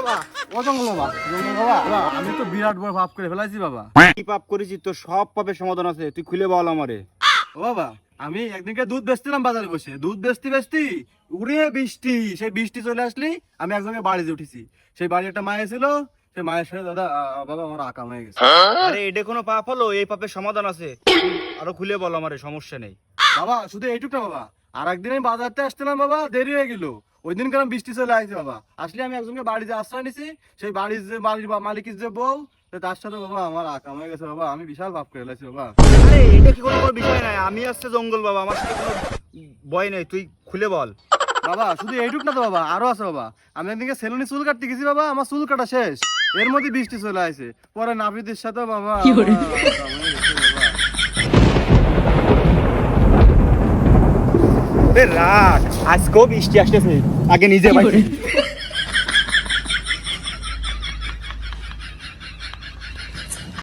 বাবা ও জঙ্গল বাবা বাবা আমি তো বিরাট বড় পাপ করে ফেলাইছি বাবা। কি পাপ করেছিস? তোর সব পাপের সমাধান আছে, তুই খুলে বল আমারে। ও বাবা আমি একদিনকে দুধ বেচছিলাম বাজারে বসে, দুধ বেচতে উড়ে বৃষ্টি, সেই বৃষ্টি চলে আসলি আমি একজনের বাড়িতে উঠেছি। সেই বাড়ি একটা মায়ে ছিল, সেই মায়ের সাথে দাদা বাবা আমার আকাম হয়ে গেছে। আরে এটা কোনো পাপ হলো? এই পাপের সমাধান আছে, আরো খুলে বল আমারে, সমস্যা নেই। বাবা শুধু এইটুকু বাবা, আর একদিন আমি বাজারতে আসছিলাম বাবা, দেরি হয়ে গেল। ওই দিন কারণ বৃষ্টি চলে আসছে বাবা, আসলে আমি একজনকে বাড়িতে আশ্রয় নিছি, সেই বাড়ির যে মালিকের যে বউ, তার সাথে বাবা আমার আকাম হয়ে গেছে বাবা, আমি বিশাল পাপ করে ফেলেছি বাবা। আরে এটা কি কোনো বিষয় নাই, আমি আসছে জঙ্গল বাবা, আমার সাথে কোনো ভয় নেই, তুই খুলে বল। বাবা শুধু এইটুক না তো বাবা, আরো আছে বাবা। আমি একদিকে সেলুনে চুল কাটতে গেছি বাবা, আমার চুল কাটা শেষ, এর মধ্যে বৃষ্টি চলে আসে, পরে নাপিতের সাথে বাবা আমার আকাম হয়ে গেছে বাবা। রাত আজকেও বৃষ্টি আসতেছে, আগে নিজে